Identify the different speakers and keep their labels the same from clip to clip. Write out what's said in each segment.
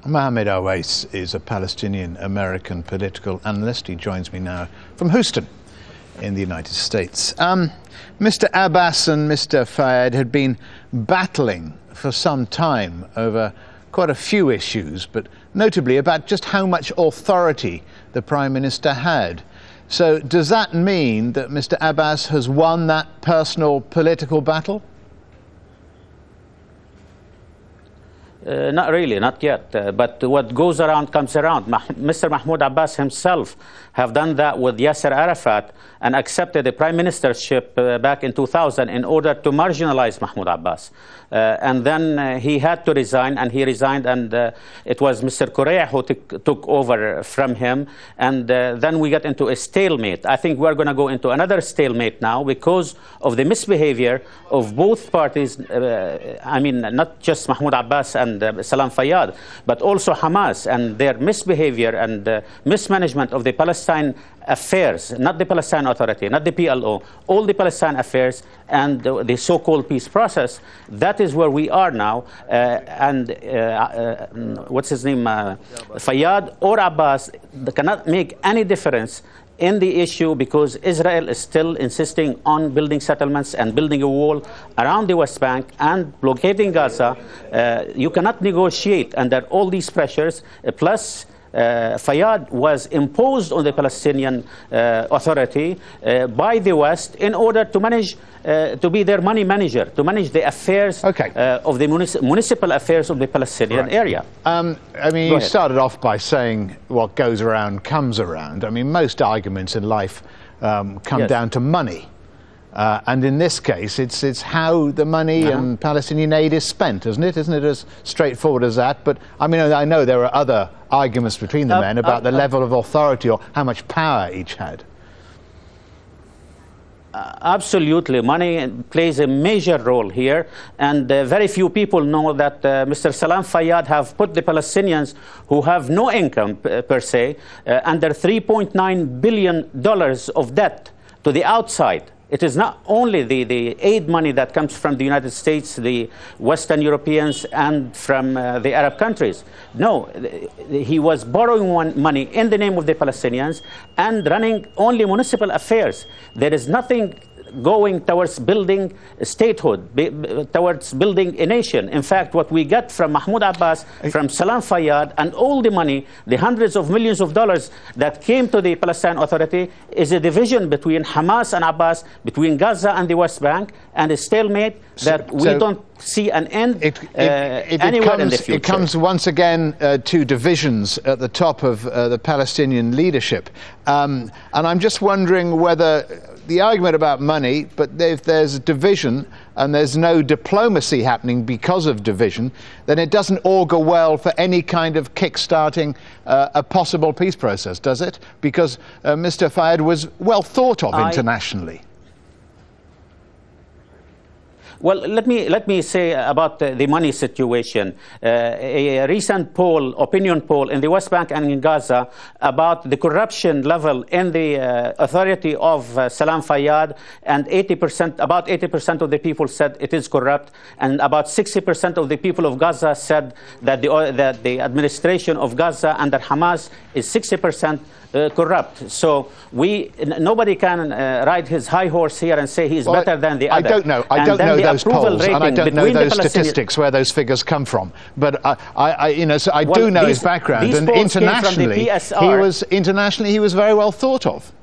Speaker 1: Mohammed Oweis is a Palestinian-American political analyst. He joins me now from Houston in the United States. Mr. Abbas and Mr. Fayyad had been battling for some time over quite a few issues, but notably about just how much authority the Prime Minister had. So does that mean that Mr. Abbas has won that personal political battle?
Speaker 2: Not really, not yet. But what goes around comes around. Mr. Mahmoud Abbas himself have done that with Yasser Arafat and accepted the prime ministership back in 2000 in order to marginalize Mahmoud Abbas. And then he had to resign, and he resigned, and it was Mr. Korea who took over from him. And then we got into a stalemate. I think we're going to go into another stalemate now because of the misbehavior of both parties. I mean, not just Mahmoud Abbas and Salaam Fayyad, but also Hamas and their misbehavior and mismanagement of the Palestine affairs, not the Palestine Authority, not the PLO, all the Palestine affairs and the so-called peace process. That is where we are now. What's his name? Fayyad or Abbas cannot make any difference in the issue because Israel is still insisting on building settlements and building a wall around the West Bank and blockading Gaza. You cannot negotiate under all these pressures, plus Fayyad was imposed on the Palestinian Authority by the West in order to manage, to be their money manager, to manage the affairs of the municipal affairs of the Palestinian area.
Speaker 1: I mean, you started off by saying what goes around comes around. I mean, most arguments in life come down to money. And in this case, it's how the money and Palestinian aid is spent, isn't it? Isn't it as straightforward as that? But I mean, I know there are other arguments between the men about the level of authority or how much power each had.
Speaker 2: Absolutely. Money plays a major role here, and very few people know that Mr. Salaam Fayyad have put the Palestinians who have no income per se under $3.9 billion of debt to the outside. It is not only the aid money that comes from the United States, the Western Europeans, and from the Arab countries. No, he was borrowing money in the name of the Palestinians and running only municipal affairs. There is nothing going towards building statehood, towards building a nation. In fact, what we get from Mahmoud Abbas, from Salaam Fayyad, and all the money, the hundreds of millions of dollars that came to the Palestine Authority is a division between Hamas and Abbas, between Gaza and the West Bank, and a stalemate that we don't see an end anywhere in the future.
Speaker 1: It comes once again to divisions at the top of the Palestinian leadership. And I'm just wondering whether the argument about money, but if there's a division and there's no diplomacy happening because of division, then it doesn't augur well for any kind of kick-starting a possible peace process, does it? Because Mr. Fayyad was well thought of internationally.
Speaker 2: Well, let me say about the money situation. A recent poll, opinion poll in the West Bank and in Gaza about the corruption level in the authority of Salaam Fayyad, and about 80% of the people said it is corrupt, and about 60% of the people of Gaza said that the administration of Gaza under Hamas is 60% corrupt. So nobody can ride his high horse here and say he's better than the other.
Speaker 1: I don't know those polls, and I don't know those statistics where those figures come from. But I do know his background, and internationally he was very well thought of.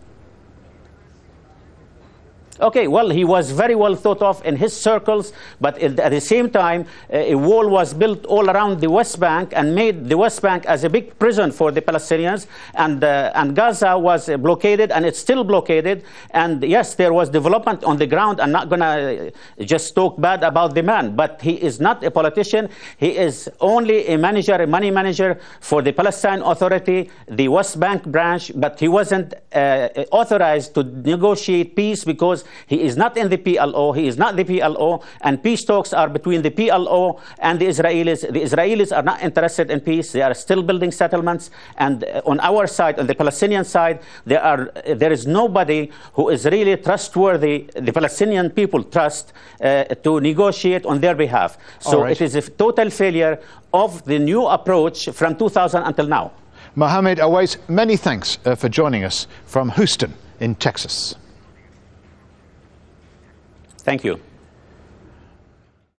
Speaker 2: Okay, well, he was very well thought of in his circles, but at the same time, a wall was built all around the West Bank and made the West Bank as a big prison for the Palestinians, and Gaza was blockaded, and it's still blockaded. And yes, there was development on the ground. I'm not going to just talk bad about the man, but he is not a politician. He is only a manager, a money manager for the Palestine Authority, the West Bank branch, but he wasn't authorized to negotiate peace because because he is not in the PLO, he is not the PLO, and peace talks are between the PLO and the Israelis. The Israelis are not interested in peace. They are still building settlements, and on our side, on the Palestinian side, there is nobody who is really trustworthy, the Palestinian people trust, to negotiate on their behalf. So it is a total failure of the new approach from 2000 until now.
Speaker 1: Mohammed Oweis, many thanks for joining us from Houston in Texas.
Speaker 2: Thank you.